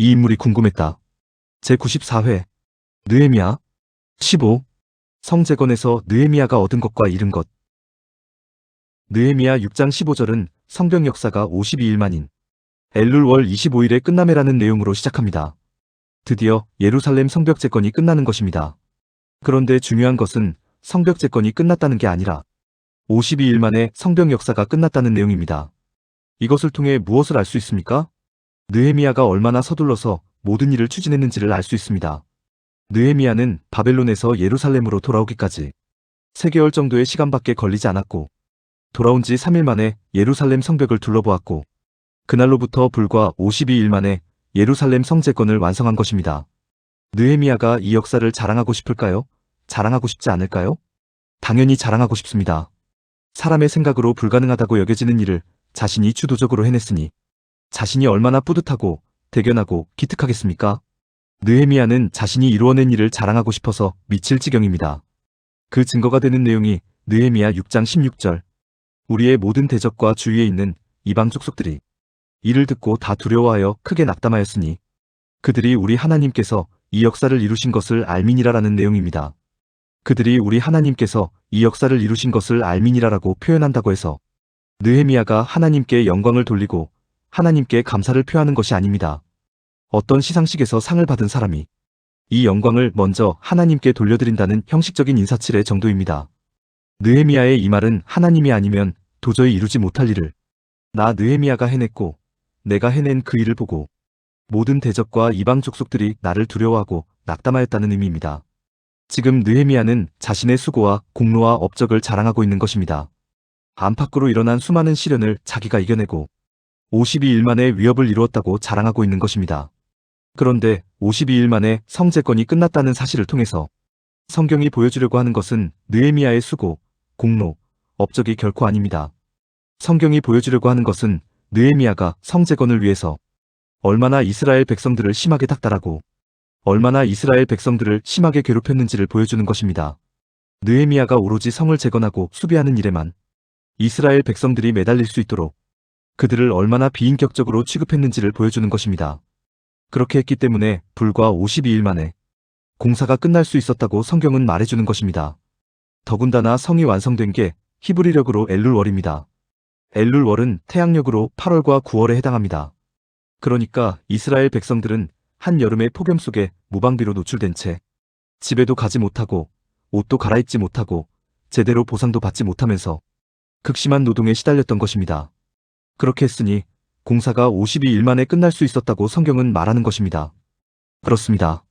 이 인물이 궁금했다. 제94회 느헤미야 15. 성재건에서 느헤미야가 얻은 것과 잃은 것. 느헤미야 6장 15절은 성경 역사가 52일 만인 엘룰월 25일에 끝남해라는 내용으로 시작합니다. 드디어 예루살렘 성벽 재건이 끝나는 것입니다. 그런데 중요한 것은 성벽 재건이 끝났다는 게 아니라 52일 만에 성벽 역사가 끝났다는 내용입니다. 이것을 통해 무엇을 알 수 있습니까? 느헤미야가 얼마나 서둘러서 모든 일을 추진했는지를 알 수 있습니다. 느헤미야는 바벨론에서 예루살렘으로 돌아오기까지 3개월 정도의 시간밖에 걸리지 않았고, 돌아온 지 3일 만에 예루살렘 성벽을 둘러보았고, 그날로부터 불과 52일 만에 예루살렘 성재건을 완성한 것입니다. 느헤미야가 이 역사를 자랑하고 싶을까요? 자랑하고 싶지 않을까요? 당연히 자랑하고 싶습니다. 사람의 생각으로 불가능하다고 여겨지는 일을 자신이 주도적으로 해냈으니 자신이 얼마나 뿌듯하고 대견하고 기특하겠습니까? 느헤미야는 자신이 이루어낸 일을 자랑하고 싶어서 미칠 지경입니다. 그 증거가 되는 내용이 느헤미야 6장 16절. 우리의 모든 대적과 주위에 있는 이방 족속들이 이를 듣고 다 두려워하여 크게 낙담하였으니 그들이 우리 하나님께서 이 역사를 이루신 것을 알미니라라는 내용입니다. 그들이 우리 하나님께서 이 역사를 이루신 것을 알미니라라고 표현한다고 해서 느헤미야가 하나님께 영광을 돌리고 하나님께 감사를 표하는 것이 아닙니다. 어떤 시상식에서 상을 받은 사람이 이 영광을 먼저 하나님께 돌려드린다는 형식적인 인사치레 정도입니다. 느헤미야의 이 말은 하나님이 아니면 도저히 이루지 못할 일을 나 느헤미야가 해냈고 내가 해낸 그 일을 보고 모든 대적과 이방 족속들이 나를 두려워하고 낙담하였다는 의미입니다. 지금 느헤미야는 자신의 수고와 공로와 업적을 자랑하고 있는 것입니다. 안팎으로 일어난 수많은 시련을 자기가 이겨내고 52일 만에 위협을 이루었다고 자랑하고 있는 것입니다. 그런데 52일 만에 성재건이 끝났다는 사실을 통해서 성경이 보여주려고 하는 것은 느헤미야의 수고, 공로, 업적이 결코 아닙니다. 성경이 보여주려고 하는 것은 느헤미야가 성재건을 위해서 얼마나 이스라엘 백성들을 심하게 닥달하고 얼마나 이스라엘 백성들을 심하게 괴롭혔는지를 보여주는 것입니다. 느헤미야가 오로지 성을 재건하고 수비하는 일에만 이스라엘 백성들이 매달릴 수 있도록 그들을 얼마나 비인격적으로 취급했는지를 보여주는 것입니다. 그렇게 했기 때문에 불과 52일 만에 공사가 끝날 수 있었다고 성경은 말해주는 것입니다. 더군다나 성이 완성된 게 히브리력으로 엘룰월입니다. 엘룰월은 태양력으로 8월과 9월에 해당합니다. 그러니까 이스라엘 백성들은 한여름의 폭염 속에 무방비로 노출된 채 집에도 가지 못하고 옷도 갈아입지 못하고 제대로 보상도 받지 못하면서 극심한 노동에 시달렸던 것입니다. 그렇게 했으니 공사가 52일 만에 끝날 수 있었다고 성경은 말하는 것입니다. 그렇습니다.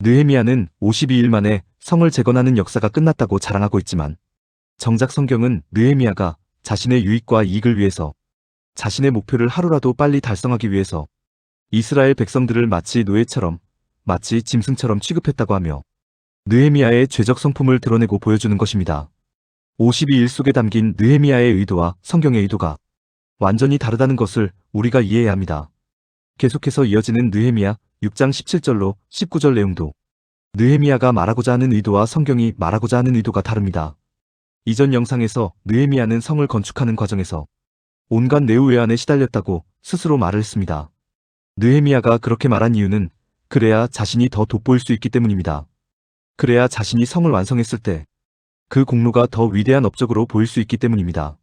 느헤미야는 52일 만에 성을 재건하는 역사가 끝났다고 자랑하고 있지만 정작 성경은 느헤미야가 자신의 유익과 이익을 위해서 자신의 목표를 하루라도 빨리 달성하기 위해서 이스라엘 백성들을 마치 노예처럼 마치 짐승처럼 취급했다고 하며 느헤미야의 죄적 성품을 드러내고 보여주는 것입니다. 52일 속에 담긴 느헤미야의 의도와 성경의 의도가 완전히 다르다는 것을 우리가 이해해야 합니다. 계속해서 이어지는 느헤미야 6장 17절로 19절 내용도 느헤미야가 말하고자 하는 의도와 성경이 말하고자 하는 의도가 다릅니다. 이전 영상에서 느헤미야는 성을 건축하는 과정에서 온갖 내우외환에 시달렸다고 스스로 말을 했습니다. 느헤미야가 그렇게 말한 이유는 그래야 자신이 더 돋보일 수 있기 때문입니다. 그래야 자신이 성을 완성했을 때 그 공로가 더 위대한 업적으로 보일 수 있기 때문입니다.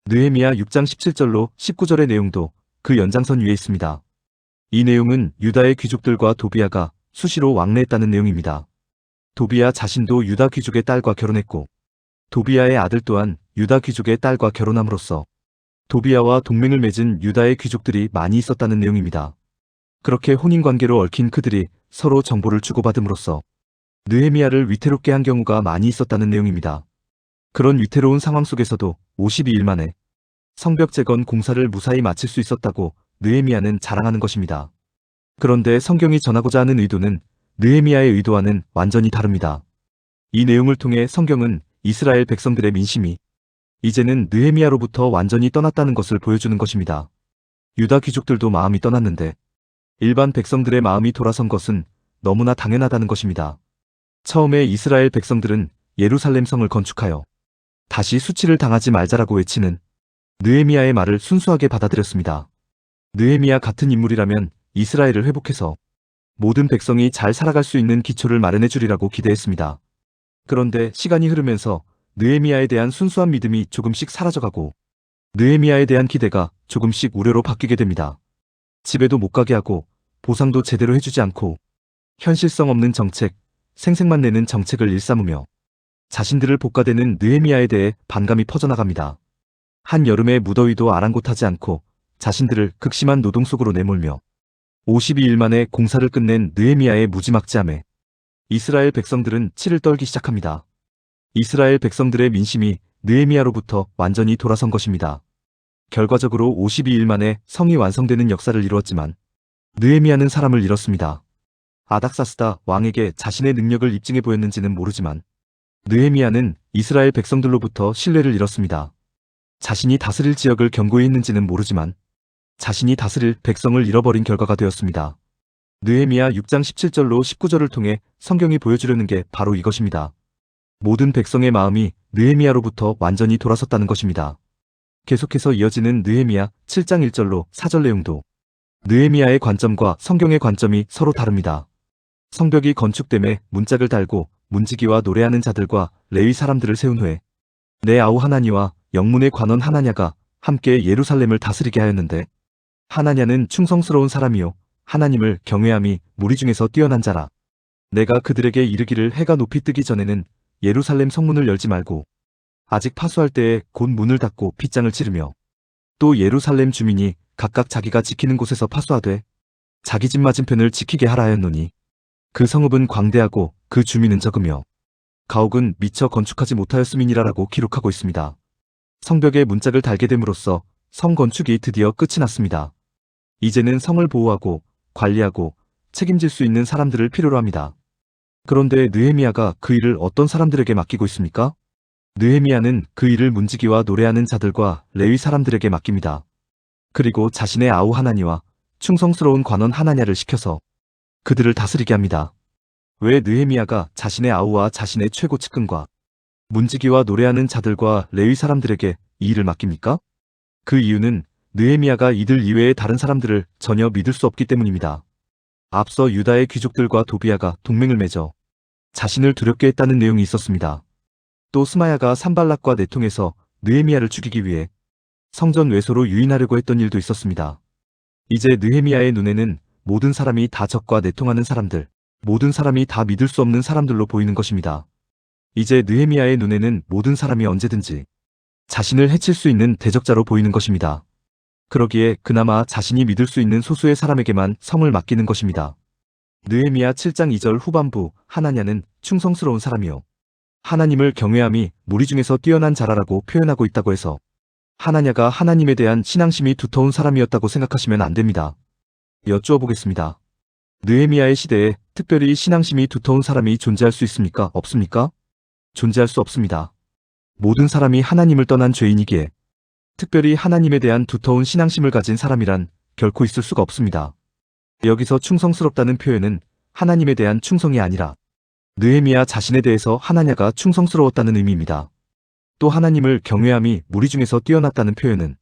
느헤미야 6장 17절로 19절의 내용도 그 연장선 위에 있습니다. 이 내용은 유다의 귀족들과 도비야가 수시로 왕래했다는 내용입니다. 도비야 자신도 유다 귀족의 딸과 결혼했고 도비야의 아들 또한 유다 귀족의 딸과 결혼함으로써 도비야와 동맹을 맺은 유다의 귀족들이 많이 있었다는 내용입니다. 그렇게 혼인관계로 얽힌 그들이 서로 정보를 주고받음으로써 느헤미야를 위태롭게 한 경우가 많이 있었다는 내용입니다. 그런 위태로운 상황 속에서도 52일 만에 성벽 재건 공사를 무사히 마칠 수 있었다고 느헤미야는 자랑하는 것입니다. 그런데 성경이 전하고자 하는 의도는 느헤미야의 의도와는 완전히 다릅니다. 이 내용을 통해 성경은 이스라엘 백성들의 민심이 이제는 느헤미야로부터 완전히 떠났다는 것을 보여주는 것입니다. 유다 귀족들도 마음이 떠났는데 일반 백성들의 마음이 돌아선 것은 너무나 당연하다는 것입니다. 처음에 이스라엘 백성들은 예루살렘 성을 건축하여 다시 수치를 당하지 말자라고 외치는 느헤미야의 말을 순수하게 받아들였습니다. 느헤미야 같은 인물이라면 이스라엘을 회복해서 모든 백성이 잘 살아갈 수 있는 기초를 마련해 주리라고 기대했습니다. 그런데 시간이 흐르면서 느헤미야에 대한 순수한 믿음이 조금씩 사라져가고 느헤미야에 대한 기대가 조금씩 우려로 바뀌게 됩니다. 집에도 못 가게 하고 보상도 제대로 해주지 않고 현실성 없는 정책, 생색만 내는 정책을 일삼으며 자신들을 볶아대는 느헤미야에 대해 반감이 퍼져나갑니다. 한여름의 무더위도 아랑곳하지 않고 자신들을 극심한 노동 속으로 내몰며 52일 만에 공사를 끝낸 느헤미야의 무지막지함에 이스라엘 백성들은 치를 떨기 시작합니다. 이스라엘 백성들의 민심이 느헤미야로부터 완전히 돌아선 것입니다. 결과적으로 52일 만에 성이 완성되는 역사를 이루었지만 느헤미야는 사람을 잃었습니다. 아닥사스다 왕에게 자신의 능력을 입증해 보였는지는 모르지만 느헤미야는 이스라엘 백성들로부터 신뢰를 잃었습니다. 자신이 다스릴 지역을 견고히 했는지는 모르지만 자신이 다스릴 백성을 잃어버린 결과가 되었습니다. 느헤미야 6장 17절로 19절을 통해 성경이 보여주려는 게 바로 이것입니다. 모든 백성의 마음이 느헤미야로부터 완전히 돌아섰다는 것입니다. 계속해서 이어지는 느헤미야 7장 1절로 4절 내용도 느헤미야의 관점과 성경의 관점이 서로 다릅니다. 성벽이 건축됨에 문짝을 달고 문지기와 노래하는 자들과 레위 사람들을 세운 후에 내 아우 하나니와 영문의 관원 하나냐가 함께 예루살렘을 다스리게 하였는데 하나냐는 충성스러운 사람이요 하나님을 경외함이 무리 중에서 뛰어난 자라. 내가 그들에게 이르기를 해가 높이 뜨기 전에는 예루살렘 성문을 열지 말고 아직 파수할 때에 곧 문을 닫고 빗장을 치르며 또 예루살렘 주민이 각각 자기가 지키는 곳에서 파수하되 자기 집 맞은편을 지키게 하라 하였노니 그 성읍은 광대하고 그 주민은 적으며 가옥은 미처 건축하지 못하였음이니라라고 기록하고 있습니다. 성벽에 문짝을 달게 됨으로써 성 건축이 드디어 끝이 났습니다. 이제는 성을 보호하고 관리하고 책임질 수 있는 사람들을 필요로 합니다. 그런데 느헤미야가 그 일을 어떤 사람들에게 맡기고 있습니까? 느헤미야는 그 일을 문지기와 노래하는 자들과 레위 사람들에게 맡깁니다. 그리고 자신의 아우 하나니와 충성스러운 관원 하나냐를 시켜서 그들을 다스리게 합니다. 왜 느헤미야가 자신의 아우와 자신의 최고 측근과 문지기와 노래하는 자들과 레위 사람들에게 이 일을 맡깁니까? 그 이유는 느헤미야가 이들 이외의 다른 사람들을 전혀 믿을 수 없기 때문입니다. 앞서 유다의 귀족들과 도비야가 동맹을 맺어 자신을 두렵게 했다는 내용이 있었습니다. 또 스마야가 산발락과 내통해서 느헤미야를 죽이기 위해 성전 외소로 유인하려고 했던 일도 있었습니다. 이제 느헤미야의 눈에는 모든 사람이 다 적과 내통하는 사람들, 모든 사람이 다 믿을 수 없는 사람들로 보이는 것입니다. 이제 느헤미야의 눈에는 모든 사람이 언제든지 자신을 해칠 수 있는 대적자로 보이는 것입니다. 그러기에 그나마 자신이 믿을 수 있는 소수의 사람에게만 성을 맡기는 것입니다. 느헤미야 7장 2절 후반부 하나냐는 충성스러운 사람이요 하나님을 경외함이 무리 중에서 뛰어난 자라라고 표현하고 있다고 해서 하나냐가 하나님에 대한 신앙심이 두터운 사람이었다고 생각하시면 안 됩니다. 여쭈어 보겠습니다. 느헤미야의 시대에 특별히 신앙심이 두터운 사람이 존재할 수 있습니까? 없습니까? 존재할 수 없습니다. 모든 사람이 하나님을 떠난 죄인이기에 특별히 하나님에 대한 두터운 신앙심을 가진 사람이란 결코 있을 수가 없습니다. 여기서 충성스럽다는 표현은 하나님에 대한 충성이 아니라 느헤미야 자신에 대해서 하나냐가 충성스러웠다는 의미입니다. 또 하나님을 경외함이 무리 중에서 뛰어났다는 표현은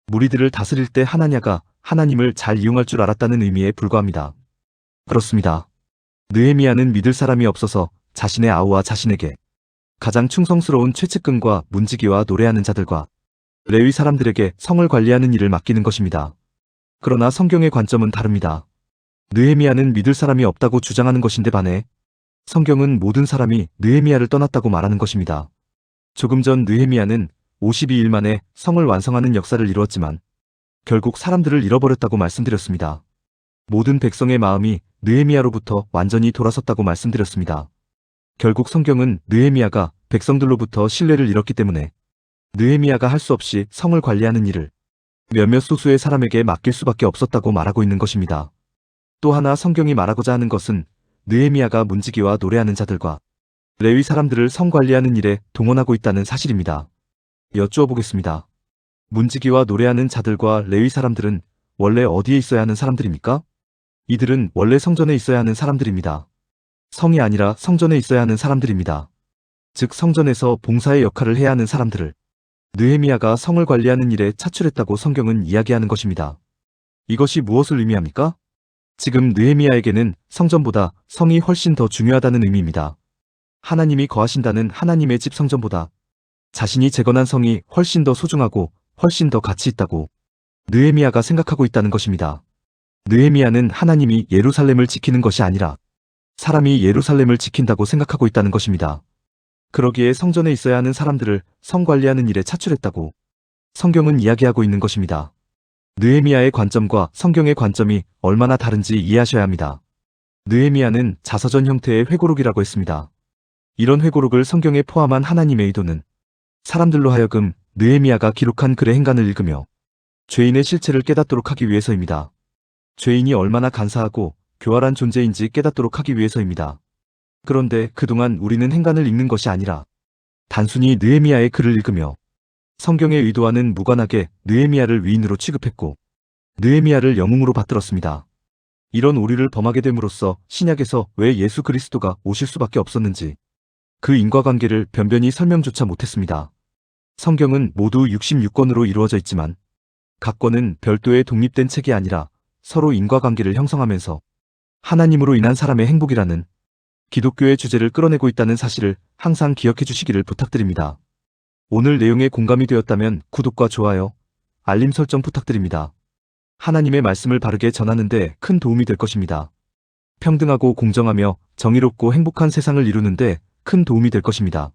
무리들을 다스릴 때 하나냐가 하나님을 잘 이용할 줄 알았다는 의미에 불과합니다. 그렇습니다. 느헤미야는 믿을 사람이 없어서 자신의 아우와 자신에게 가장 충성스러운 최측근과 문지기와 노래하는 자들과 레위 사람들에게 성을 관리하는 일을 맡기는 것입니다. 그러나 성경의 관점은 다릅니다. 느헤미야는 믿을 사람이 없다고 주장하는 것인데 반해 성경은 모든 사람이 느헤미야를 떠났다고 말하는 것입니다. 조금 전 느헤미야는 52일 만에 성을 완성하는 역사를 이루었지만 결국 사람들을 잃어버렸다고 말씀드렸습니다. 모든 백성의 마음이 느헤미야로부터 완전히 돌아섰다고 말씀드렸습니다. 결국 성경은 느헤미야가 백성들로부터 신뢰를 잃었기 때문에 느헤미야가 할 수 없이 성을 관리하는 일을 몇몇 소수의 사람에게 맡길 수밖에 없었다고 말하고 있는 것입니다. 또 하나 성경이 말하고자 하는 것은 느헤미야가 문지기와 노래하는 자들과 레위 사람들을 성 관리하는 일에 동원하고 있다는 사실입니다. 여쭈어 보겠습니다. 문지기와 노래하는 자들과 레위 사람들은 원래 어디에 있어야 하는 사람들입니까? 이들은 원래 성전에 있어야 하는 사람들입니다. 성이 아니라 성전에 있어야 하는 사람들입니다. 즉 성전에서 봉사의 역할을 해야 하는 사람들을 느헤미야가 성을 관리하는 일에 차출했다고 성경은 이야기하는 것입니다. 이것이 무엇을 의미합니까? 지금 느헤미야에게는 성전보다 성이 훨씬 더 중요하다는 의미입니다. 하나님이 거하신다는 하나님의 집 성전보다 자신이 재건한 성이 훨씬 더 소중하고 훨씬 더 가치 있다고 느헤미야가 생각하고 있다는 것입니다. 느헤미야는 하나님이 예루살렘을 지키는 것이 아니라 사람이 예루살렘을 지킨다고 생각하고 있다는 것입니다. 그러기에 성전에 있어야 하는 사람들을 성 관리하는 일에 차출했다고 성경은 이야기하고 있는 것입니다. 느헤미야의 관점과 성경의 관점이 얼마나 다른지 이해하셔야 합니다. 느헤미야는 자서전 형태의 회고록이라고 했습니다. 이런 회고록을 성경에 포함한 하나님의 의도는 사람들로 하여금 느헤미야가 기록한 글의 행간을 읽으며 죄인의 실체를 깨닫도록 하기 위해서입니다. 죄인이 얼마나 간사하고 교활한 존재인지 깨닫도록 하기 위해서입니다. 그런데 그동안 우리는 행간을 읽는 것이 아니라 단순히 느헤미야의 글을 읽으며 성경의 의도와는 무관하게 느헤미야를 위인으로 취급했고 느헤미야를 영웅으로 받들었습니다. 이런 오류를 범하게 됨으로써 신약에서 왜 예수 그리스도가 오실 수밖에 없었는지 그 인과관계를 변변히 설명조차 못했습니다. 성경은 모두 66권으로 이루어져 있지만 각 권은 별도의 독립된 책이 아니라 서로 인과관계를 형성하면서 하나님으로 인한 사람의 행복이라는 기독교의 주제를 끌어내고 있다는 사실을 항상 기억해 주시기를 부탁드립니다. 오늘 내용에 공감이 되었다면 구독과 좋아요, 알림 설정 부탁드립니다. 하나님의 말씀을 바르게 전하는 데 큰 도움이 될 것입니다. 평등하고 공정하며 정의롭고 행복한 세상을 이루는 데 큰 도움이 될 것입니다.